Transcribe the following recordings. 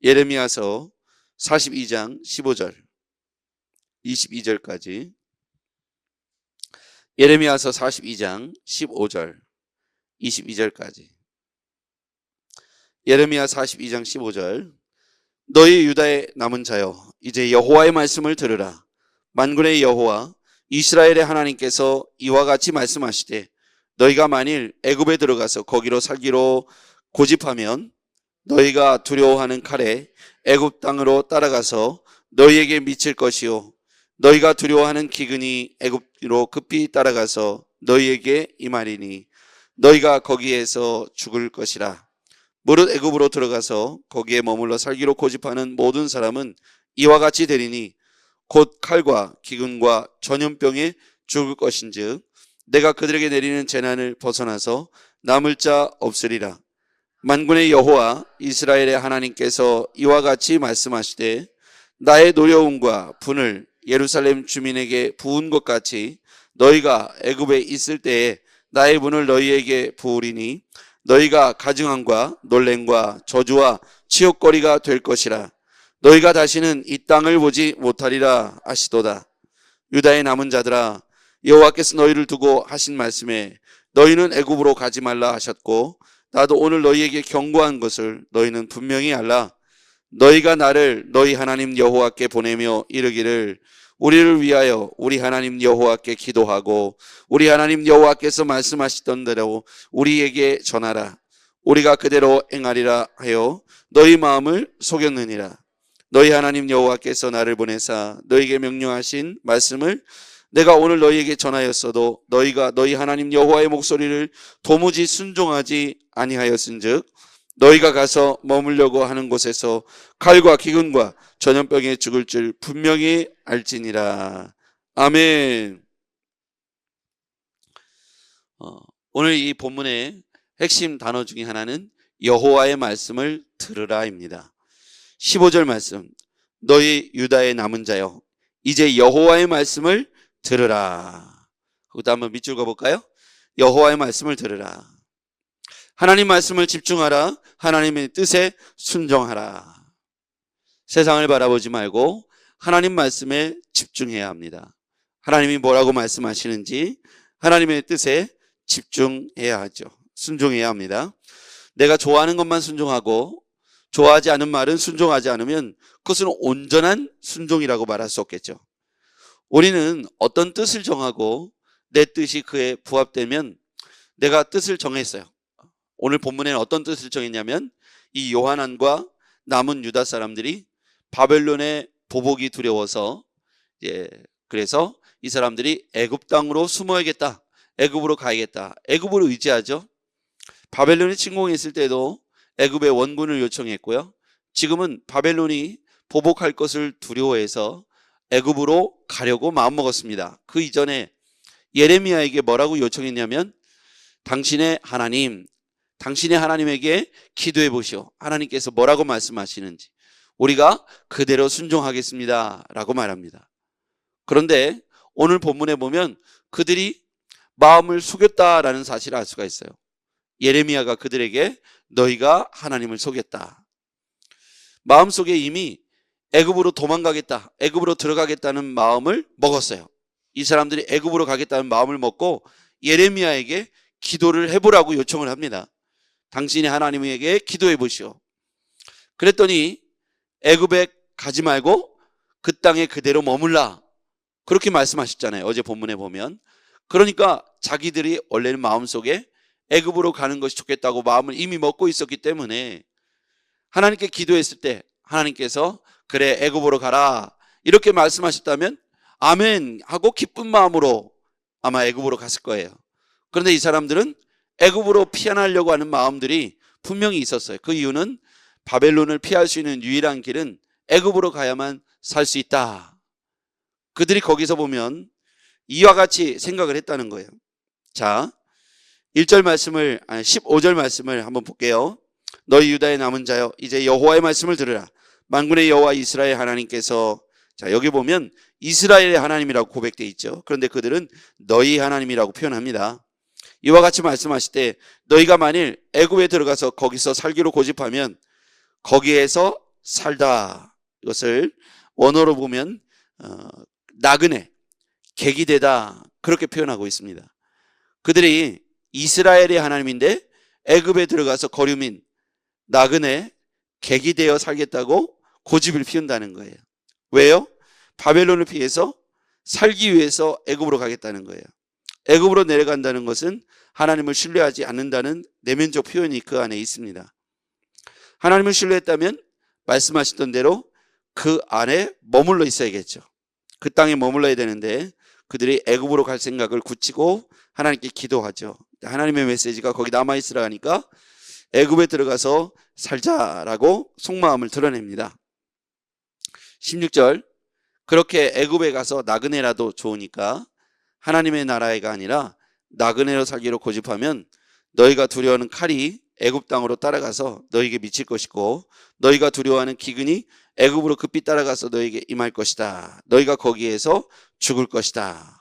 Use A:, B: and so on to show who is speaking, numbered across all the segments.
A: 예레미야서 42장 15절 22절까지. 예레미야서 42장 15절 22절까지. 예레미야 42장 15절. 너희 유다의 남은 자여, 이제 여호와의 말씀을 들으라. 만군의 여호와 이스라엘의 하나님께서 이와 같이 말씀하시되, 너희가 만일 애굽에 들어가서 거기로 살기로 고집하면 너희가 두려워하는 칼에 애굽 땅으로 따라가서 너희에게 미칠 것이요, 너희가 두려워하는 기근이 애굽으로 급히 따라가서 너희에게 임하리니 너희가 거기에서 죽을 것이라. 무릇 애굽으로 들어가서 거기에 머물러 살기로 고집하는 모든 사람은 이와 같이 되리니 곧 칼과 기근과 전염병에 죽을 것인즉 내가 그들에게 내리는 재난을 벗어나서 남을 자 없으리라. 만군의 여호와 이스라엘의 하나님께서 이와 같이 말씀하시되, 나의 노여움과 분을 예루살렘 주민에게 부은 것 같이 너희가 애굽에 있을 때에 나의 분을 너희에게 부으리니 너희가 가증함과 놀램과 저주와 치욕거리가 될 것이라. 너희가 다시는 이 땅을 보지 못하리라 하시도다. 유다의 남은 자들아, 여호와께서 너희를 두고 하신 말씀에 너희는 애굽으로 가지 말라 하셨고, 나도 오늘 너희에게 경고한 것을 너희는 분명히 알라. 너희가 나를 너희 하나님 여호와께 보내며 이르기를, 우리를 위하여 우리 하나님 여호와께 기도하고 우리 하나님 여호와께서 말씀하시던 대로 우리에게 전하라. 우리가 그대로 행하리라 하여 너희 마음을 속였느니라. 너희 하나님 여호와께서 나를 보내사 너희에게 명령하신 말씀을 내가 오늘 너희에게 전하였어도 너희가 너희 하나님 여호와의 목소리를 도무지 순종하지 아니하였은즉 너희가 가서 머물려고 하는 곳에서 칼과 기근과 전염병에 죽을 줄 분명히 알지니라. 아멘. 오늘 이 본문의 핵심 단어 중에 하나는 여호와의 말씀을 들으라입니다. 15절 말씀, 너희 유다의 남은 자여, 이제 여호와의 말씀을 들으라. 그것도 한번 밑줄 그어볼까요? 여호와의 말씀을 들으라. 하나님 말씀을 집중하라. 하나님의 뜻에 순종하라. 세상을 바라보지 말고 하나님 말씀에 집중해야 합니다. 하나님이 뭐라고 말씀하시는지 하나님의 뜻에 집중해야 하죠. 순종해야 합니다. 내가 좋아하는 것만 순종하고 좋아하지 않은 말은 순종하지 않으면 그것은 온전한 순종이라고 말할 수 없겠죠. 우리는 어떤 뜻을 정하고 내 뜻이 그에 부합되면, 내가 뜻을 정했어요. 오늘 본문에는 어떤 뜻을 정했냐면, 이 요하난과 남은 유다 사람들이 바벨론의 보복이 두려워서 그래서 이 사람들이 애굽 땅으로 숨어야겠다, 애굽으로 가야겠다, 애굽으로 의지하죠. 바벨론이 침공했을 때도 애굽의 원군을 요청했고요. 지금은 바벨론이 보복할 것을 두려워해서 애굽으로 가려고 마음먹었습니다. 그 이전에 예레미야에게 뭐라고 요청했냐면, 당신의 하나님에게 기도해 보시오. 하나님께서 뭐라고 말씀하시는지 우리가 그대로 순종하겠습니다 라고 말합니다. 그런데 오늘 본문에 보면 그들이 마음을 속였다라는 사실을 알 수가 있어요. 예레미야가 그들에게 너희가 하나님을 속였다. 마음속에 이미 애굽으로 도망가겠다, 애굽으로 들어가겠다는 마음을 먹었어요. 이 사람들이 애굽으로 가겠다는 마음을 먹고 예레미야에게 기도를 해보라고 요청을 합니다. 당신이 하나님에게 기도해 보시오. 그랬더니 애굽에 가지 말고 그 땅에 그대로 머물라, 그렇게 말씀하셨잖아요. 어제 본문에 보면. 그러니까 자기들이 원래는 마음속에 애굽으로 가는 것이 좋겠다고 마음을 이미 먹고 있었기 때문에 하나님께 기도했을 때 하나님께서 그래 애굽으로 가라 이렇게 말씀하셨다면 아멘 하고 기쁜 마음으로 아마 애굽으로 갔을 거예요. 그런데 이 사람들은 애굽으로 피한하려고 하는 마음들이 분명히 있었어요. 그 이유는 바벨론을 피할 수 있는 유일한 길은 애굽으로 가야만 살 수 있다. 그들이 거기서 보면 이와 같이 생각을 했다는 거예요. 자, 15절 말씀을 한번 볼게요. 너희 유다의 남은 자여, 이제 여호와의 말씀을 들으라. 만군의 여호와 이스라엘 하나님께서, 자 여기 보면 이스라엘의 하나님이라고 고백되어 있죠. 그런데 그들은 너희 하나님이라고 표현합니다. 이와 같이 말씀하실 때 너희가 만일 애굽에 들어가서 거기서 살기로 고집하면 거기에서 살다. 이것을 원어로 보면 나그네, 객이 되다 그렇게 표현하고 있습니다. 그들이 이스라엘의 하나님인데 애굽에 들어가서 거류민, 나그네, 객이 되어 살겠다고 고집을 피운다는 거예요. 왜요? 바벨론을 피해서 살기 위해서 애굽으로 가겠다는 거예요. 애굽으로 내려간다는 것은 하나님을 신뢰하지 않는다는 내면적 표현이 그 안에 있습니다. 하나님을 신뢰했다면 말씀하셨던 대로 그 안에 머물러 있어야겠죠. 그 땅에 머물러야 되는데 그들이 애굽으로 갈 생각을 굳히고 하나님께 기도하죠. 하나님의 메시지가 거기 남아있으라 하니까 애굽에 들어가서 살자라고 속마음을 드러냅니다. 16절, 그렇게 애굽에 가서 나그네라도 좋으니까 하나님의 나라가 아니라 나그네로 살기로 고집하면 너희가 두려워하는 칼이 애굽 땅으로 따라가서 너희에게 미칠 것이고 너희가 두려워하는 기근이 애굽으로 급히 따라가서 너희에게 임할 것이다. 너희가 거기에서 죽을 것이다.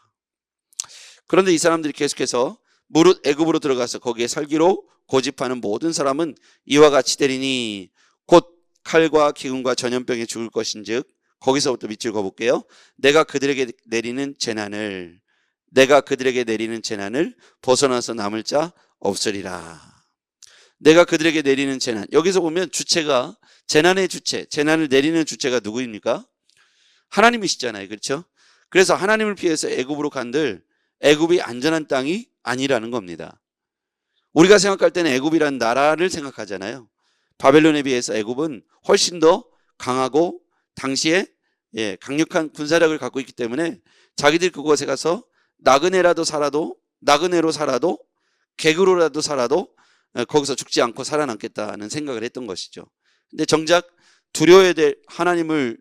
A: 그런데 이 사람들이 계속해서 무릇 애굽으로 들어가서 거기에 살기로 고집하는 모든 사람은 이와 같이 되리니 곧 칼과 기근과 전염병에 죽을 것인즉, 거기서부터 밑줄 그어볼게요. 내가 그들에게 내리는 재난을 벗어나서 남을 자 없으리라. 내가 그들에게 내리는 재난. 여기서 보면 주체가, 재난의 주체, 재난을 내리는 주체가 누구입니까? 하나님이시잖아요. 그렇죠? 그래서 하나님을 피해서 애굽으로 간들 애굽이 안전한 땅이 아니라는 겁니다. 우리가 생각할 때는 애굽이라는 나라를 생각하잖아요. 바벨론에 비해서 애굽은 훨씬 더 강하고 당시에 강력한 군사력을 갖고 있기 때문에 자기들 그곳에 가서 나그네로 살아도 객으로라도 살아도 거기서 죽지 않고 살아남겠다는 생각을 했던 것이죠. 근데 정작 두려워야 될 하나님을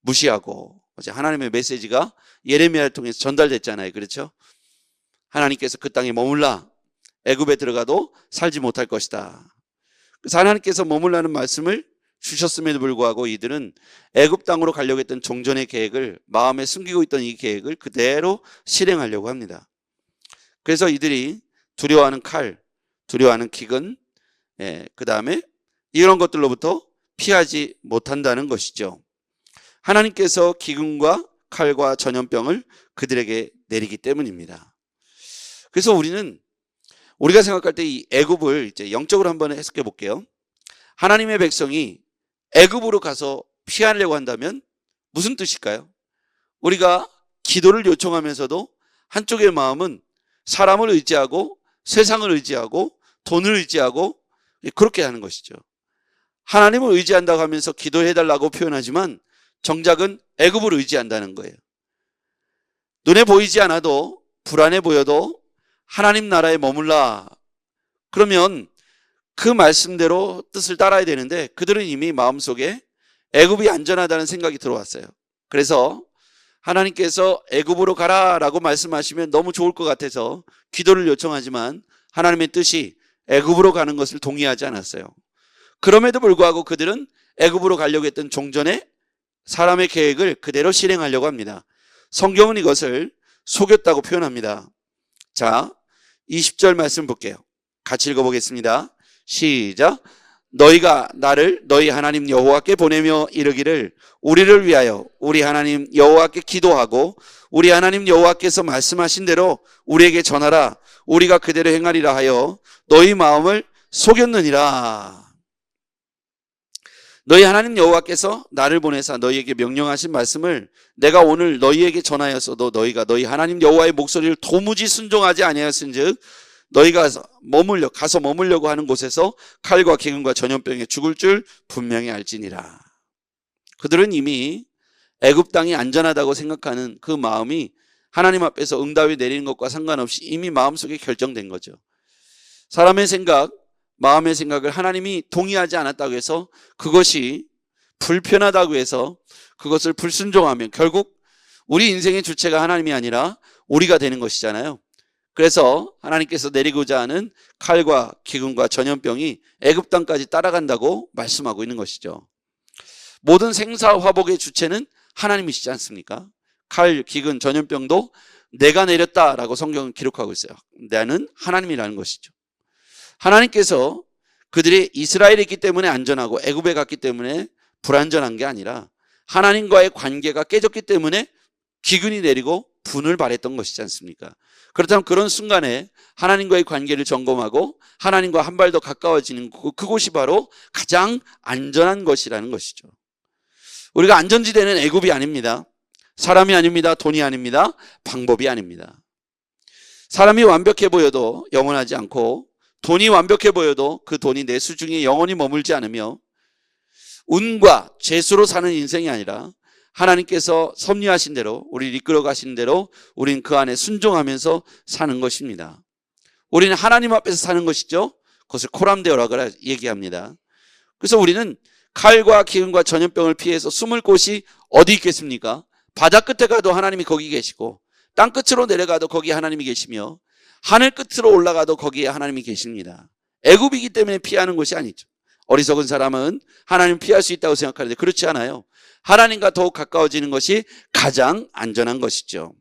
A: 무시하고, 어제 하나님의 메시지가 예레미야를 통해서 전달됐잖아요. 그렇죠? 하나님께서 그 땅에 머물라, 애굽에 들어가도 살지 못할 것이다. 그래서 하나님께서 머물라는 말씀을 주셨음에도 불구하고 이들은 애굽 땅으로 가려고 했던 종전의 계획을, 마음에 숨기고 있던 이 계획을 그대로 실행하려고 합니다. 그래서 이들이 두려워하는 칼, 두려워하는 기근, 그 다음에 이런 것들로부터 피하지 못한다는 것이죠. 하나님께서 기근과 칼과 전염병을 그들에게 내리기 때문입니다. 그래서 우리가 생각할 때 이 애굽을 이제 영적으로 한번 해석해 볼게요. 하나님의 백성이 애굽으로 가서 피하려고 한다면 무슨 뜻일까요? 우리가 기도를 요청하면서도 한쪽의 마음은 사람을 의지하고 세상을 의지하고 돈을 의지하고 그렇게 하는 것이죠. 하나님을 의지한다고 하면서 기도해달라고 표현하지만 정작은 애굽을 의지한다는 거예요. 눈에 보이지 않아도, 불안해 보여도 하나님 나라에 머물라. 그러면 그 말씀대로 뜻을 따라야 되는데 그들은 이미 마음속에 애굽이 안전하다는 생각이 들어왔어요. 그래서 하나님께서 애굽으로 가라라고 말씀하시면 너무 좋을 것 같아서 기도를 요청하지만 하나님의 뜻이 애굽으로 가는 것을 동의하지 않았어요. 그럼에도 불구하고 그들은 애굽으로 가려고 했던 종전의 사람의 계획을 그대로 실행하려고 합니다. 성경은 이것을 속였다고 표현합니다. 자, 20절 말씀 볼게요. 같이 읽어보겠습니다. 시작. 너희가 나를 너희 하나님 여호와께 보내며 이르기를 우리를 위하여 우리 하나님 여호와께 기도하고 우리 하나님 여호와께서 말씀하신 대로 우리에게 전하라. 우리가 그대로 행하리라 하여 너희 마음을 속였느니라. 너희 하나님 여호와께서 나를 보내사 너희에게 명령하신 말씀을 내가 오늘 너희에게 전하였어도 너희가 너희 하나님 여호와의 목소리를 도무지 순종하지 아니하였은즉 너희가 가서 머물려고 하는 곳에서 칼과 기근과 전염병에 죽을 줄 분명히 알지니라. 그들은 이미 애굽 땅이 안전하다고 생각하는 그 마음이 하나님 앞에서 응답이 내리는 것과 상관없이 이미 마음속에 결정된 거죠. 사람의 생각, 마음의 생각을 하나님이 동의하지 않았다고 해서 그것이 불편하다고 해서 그것을 불순종하면 결국 우리 인생의 주체가 하나님이 아니라 우리가 되는 것이잖아요. 그래서 하나님께서 내리고자 하는 칼과 기근과 전염병이 애굽 땅까지 따라간다고 말씀하고 있는 것이죠. 모든 생사화복의 주체는 하나님이시지 않습니까? 칼, 기근, 전염병도 내가 내렸다라고 성경은 기록하고 있어요. 나는 하나님이라는 것이죠. 하나님께서 그들이 이스라엘에 있기 때문에 안전하고 애굽에 갔기 때문에 불완전한 게 아니라 하나님과의 관계가 깨졌기 때문에 기근이 내리고 분을 발했던 것이지 않습니까? 그렇다면 그런 순간에 하나님과의 관계를 점검하고 하나님과 한 발 더 가까워지는 그곳이 바로 가장 안전한 것이라는 것이죠. 우리가 안전지대는 애굽이 아닙니다. 사람이 아닙니다. 돈이 아닙니다. 방법이 아닙니다. 사람이 완벽해 보여도 영원하지 않고 돈이 완벽해 보여도 그 돈이 내 수중에 영원히 머물지 않으며 운과 재수로 사는 인생이 아니라 하나님께서 섭리하신 대로 우리를 이끌어 가신 대로 우린 그 안에 순종하면서 사는 것입니다. 우리는 하나님 앞에서 사는 것이죠. 그것을 코람데오라고 얘기합니다. 그래서 우리는 칼과 기근과 전염병을 피해서 숨을 곳이 어디 있겠습니까? 바다 끝에 가도 하나님이 거기 계시고 땅 끝으로 내려가도 거기 하나님이 계시며 하늘 끝으로 올라가도 거기에 하나님이 계십니다. 애굽이기 때문에 피하는 것이 아니죠. 어리석은 사람은 하나님 피할 수 있다고 생각하는데 그렇지 않아요. 하나님과 더욱 가까워지는 것이 가장 안전한 것이죠.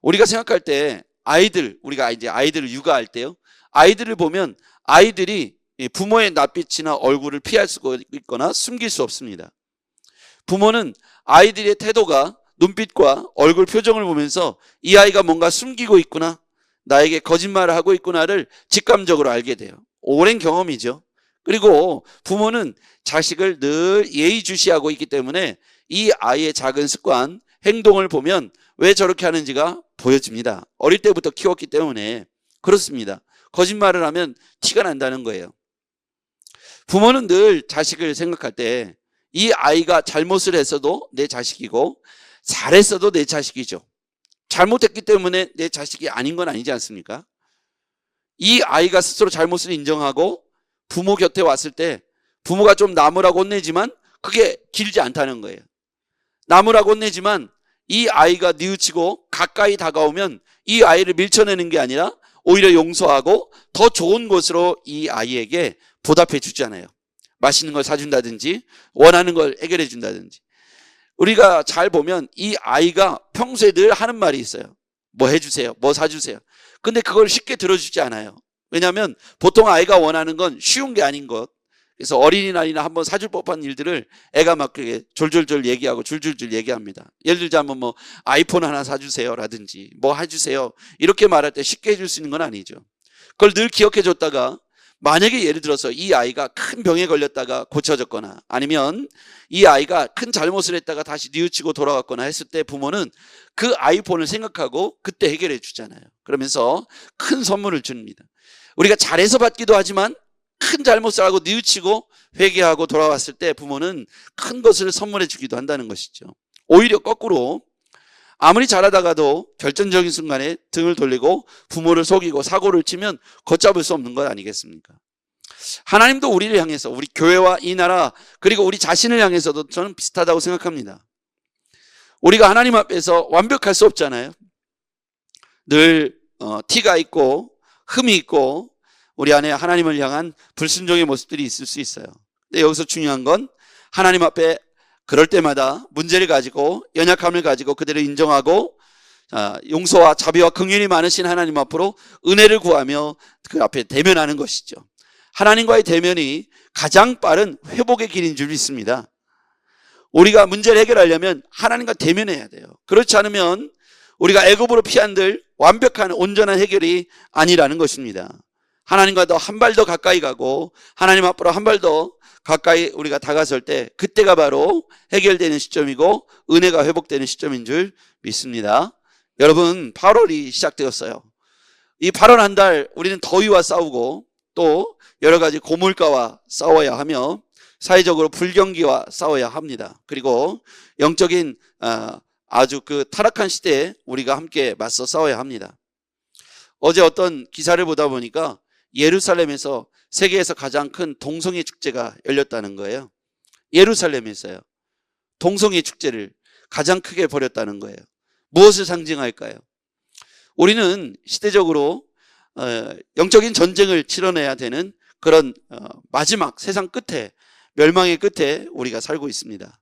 A: 우리가 생각할 때 우리가 이제 아이들을 육아할 때요. 아이들을 보면 아이들이 부모의 낯빛이나 얼굴을 피할 수 있거나 숨길 수 없습니다. 부모는 아이들의 태도가 눈빛과 얼굴 표정을 보면서 이 아이가 뭔가 숨기고 있구나, 나에게 거짓말을 하고 있구나를 직감적으로 알게 돼요. 오랜 경험이죠. 그리고 부모는 자식을 늘 예의주시하고 있기 때문에 이 아이의 작은 습관, 행동을 보면 왜 저렇게 하는지가 보여집니다. 어릴 때부터 키웠기 때문에 그렇습니다. 거짓말을 하면 티가 난다는 거예요. 부모는 늘 자식을 생각할 때 이 아이가 잘못을 했어도 내 자식이고 잘했어도 내 자식이죠. 잘못했기 때문에 내 자식이 아닌 건 아니지 않습니까? 이 아이가 스스로 잘못을 인정하고 부모 곁에 왔을 때 부모가 좀 나무라고 혼내지만 그게 길지 않다는 거예요. 나무라고 혼내지만 이 아이가 뉘우치고 가까이 다가오면 이 아이를 밀쳐내는 게 아니라 오히려 용서하고 더 좋은 곳으로 이 아이에게 보답해 주잖아요. 맛있는 걸 사준다든지 원하는 걸 해결해 준다든지. 우리가 잘 보면 이 아이가 평소에 늘 하는 말이 있어요. 뭐 해주세요, 뭐 사주세요. 근데 그걸 쉽게 들어주지 않아요. 왜냐하면 보통 아이가 원하는 건 쉬운 게 아닌 것. 그래서 어린이날이나 한번 사줄 법한 일들을 애가 막 그렇게 졸졸졸 얘기하고 줄줄줄 얘기합니다. 예를 들자면 뭐 아이폰 하나 사주세요 라든지 뭐 해주세요 이렇게 말할 때 쉽게 해줄 수 있는 건 아니죠. 그걸 늘 기억해 줬다가 만약에 예를 들어서 이 아이가 큰 병에 걸렸다가 고쳐졌거나 아니면 이 아이가 큰 잘못을 했다가 다시 뉘우치고 돌아갔거나 했을 때 부모는 그 아이폰을 생각하고 그때 해결해 주잖아요. 그러면서 큰 선물을 줍니다. 우리가 잘해서 받기도 하지만 큰 잘못을 하고 뉘우치고 회개하고 돌아왔을 때 부모는 큰 것을 선물해 주기도 한다는 것이죠. 오히려 거꾸로 아무리 잘하다가도 결정적인 순간에 등을 돌리고 부모를 속이고 사고를 치면 걷잡을 수 없는 것 아니겠습니까? 하나님도 우리를 향해서 우리 교회와 이 나라 그리고 우리 자신을 향해서도 저는 비슷하다고 생각합니다. 우리가 하나님 앞에서 완벽할 수 없잖아요. 늘 티가 있고 흠이 있고 우리 안에 하나님을 향한 불순종의 모습들이 있을 수 있어요. 근데 여기서 중요한 건 하나님 앞에 그럴 때마다 문제를 가지고 연약함을 가지고 그대로 인정하고 용서와 자비와 긍휼이 많으신 하나님 앞으로 은혜를 구하며 그 앞에 대면하는 것이죠. 하나님과의 대면이 가장 빠른 회복의 길인 줄 믿습니다. 우리가 문제를 해결하려면 하나님과 대면해야 돼요. 그렇지 않으면 우리가 애굽으로 피한들 완벽한 온전한 해결이 아니라는 것입니다. 하나님과 더 한 발 더 가까이 가고 하나님 앞으로 한 발 더 가까이 우리가 다가설 때 그때가 바로 해결되는 시점이고 은혜가 회복되는 시점인 줄 믿습니다. 여러분 8월이 시작되었어요. 이 8월 한 달 우리는 더위와 싸우고 또 여러 가지 고물가와 싸워야 하며 사회적으로 불경기와 싸워야 합니다. 그리고 영적인 아주 그 타락한 시대에 우리가 함께 맞서 싸워야 합니다. 어제 어떤 기사를 보다 보니까 예루살렘에서 세계에서 가장 큰 동성애 축제가 열렸다는 거예요. 예루살렘에서요. 동성애 축제를 가장 크게 벌였다는 거예요. 무엇을 상징할까요? 우리는 시대적으로 영적인 전쟁을 치러내야 되는 그런 마지막 세상 끝에 멸망의 끝에 우리가 살고 있습니다.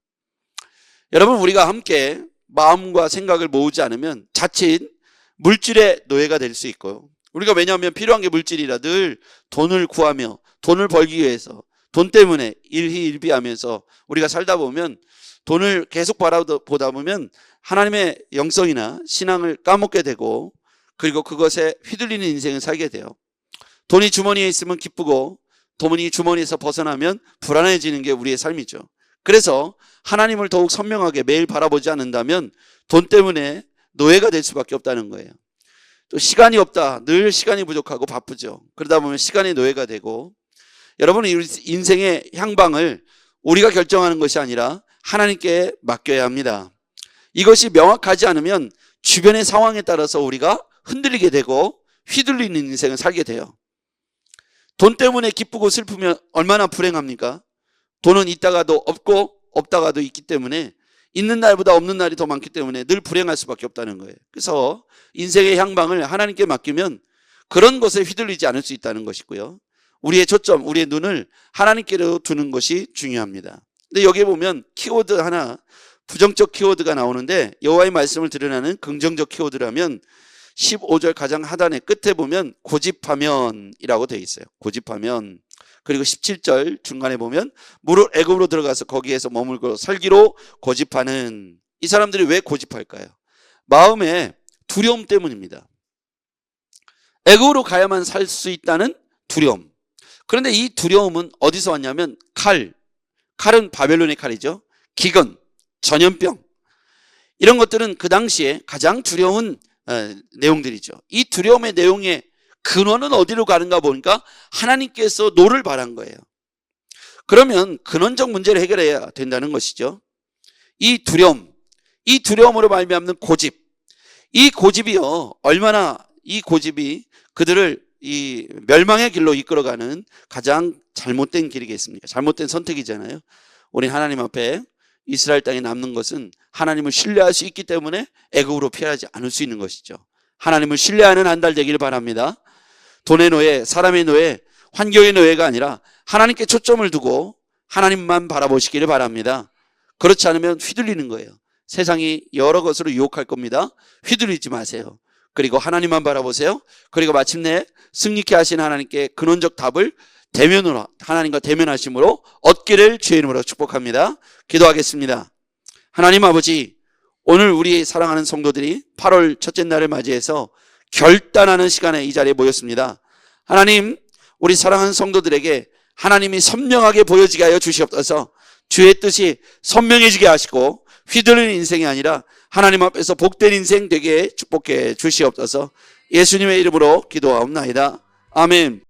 A: 여러분 우리가 함께 마음과 생각을 모으지 않으면 자칫 물질의 노예가 될 수 있고요. 우리가 왜냐하면 필요한 게 물질이라 늘 돈을 구하며 돈을 벌기 위해서 돈 때문에 일희일비하면서 우리가 살다 보면 돈을 계속 바라보다 보면 하나님의 영성이나 신앙을 까먹게 되고 그리고 그것에 휘둘리는 인생을 살게 돼요. 돈이 주머니에 있으면 기쁘고 돈이 주머니에서 벗어나면 불안해지는 게 우리의 삶이죠. 그래서 하나님을 더욱 선명하게 매일 바라보지 않는다면 돈 때문에 노예가 될 수밖에 없다는 거예요. 또 시간이 없다. 늘 시간이 부족하고 바쁘죠. 그러다 보면 시간의 노예가 되고 여러분은 인생의 향방을 우리가 결정하는 것이 아니라 하나님께 맡겨야 합니다. 이것이 명확하지 않으면 주변의 상황에 따라서 우리가 흔들리게 되고 휘둘리는 인생을 살게 돼요. 돈 때문에 기쁘고 슬프면 얼마나 불행합니까? 돈은 있다가도 없고 없다가도 있기 때문에 있는 날보다 없는 날이 더 많기 때문에 늘 불행할 수밖에 없다는 거예요. 그래서 인생의 향방을 하나님께 맡기면 그런 것에 휘둘리지 않을 수 있다는 것이고요. 우리의 초점, 우리의 눈을 하나님께로 두는 것이 중요합니다. 근데 여기에 보면 키워드 하나, 부정적 키워드가 나오는데 여호와의 말씀을 드러내는 긍정적 키워드라면 15절 가장 하단의 끝에 보면 고집하면이라고 되어 있어요. 고집하면. 그리고 17절 중간에 보면 무릇 애굽으로 들어가서 거기에서 머물고 살기로 고집하는. 이 사람들이 왜 고집할까요? 마음의 두려움 때문입니다. 애굽으로 가야만 살 수 있다는 두려움. 그런데 이 두려움은 어디서 왔냐면 칼은 바벨론의 칼이죠. 기근, 전염병 이런 것들은 그 당시에 가장 두려운 내용들이죠. 이 두려움의 내용의 근원은 어디로 가는가 보니까 하나님께서 노를 바란 거예요. 그러면 근원적 문제를 해결해야 된다는 것이죠. 이 두려움으로 말미암는 고집, 이 고집이요 얼마나 이 고집이 그들을 이 멸망의 길로 이끌어가는 가장 잘못된 길이겠습니까? 잘못된 선택이잖아요. 우리 하나님 앞에 이스라엘 땅에 남는 것은 하나님을 신뢰할 수 있기 때문에 애굽으로 피하지 않을 수 있는 것이죠. 하나님을 신뢰하는 한 달 되기를 바랍니다. 돈의 노예, 사람의 노예, 환경의 노예가 아니라 하나님께 초점을 두고 하나님만 바라보시기를 바랍니다. 그렇지 않으면 휘둘리는 거예요. 세상이 여러 것으로 유혹할 겁니다. 휘둘리지 마세요. 그리고 하나님만 바라보세요. 그리고 마침내 승리케 하신 하나님께 근원적 답을 대면으로 하나님과 대면하심으로 얻기를 주의 이름으로 축복합니다. 기도하겠습니다. 하나님 아버지, 오늘 우리 사랑하는 성도들이 8월 첫째 날을 맞이해서 결단하는 시간에 이 자리에 모였습니다. 하나님, 우리 사랑하는 성도들에게 하나님이 선명하게 보여지게 하여 주시옵소서. 주의 뜻이 선명해지게 하시고 휘둘리는 인생이 아니라 하나님 앞에서 복된 인생 되게 축복해 주시옵소서. 예수님의 이름으로 기도하옵나이다. 아멘.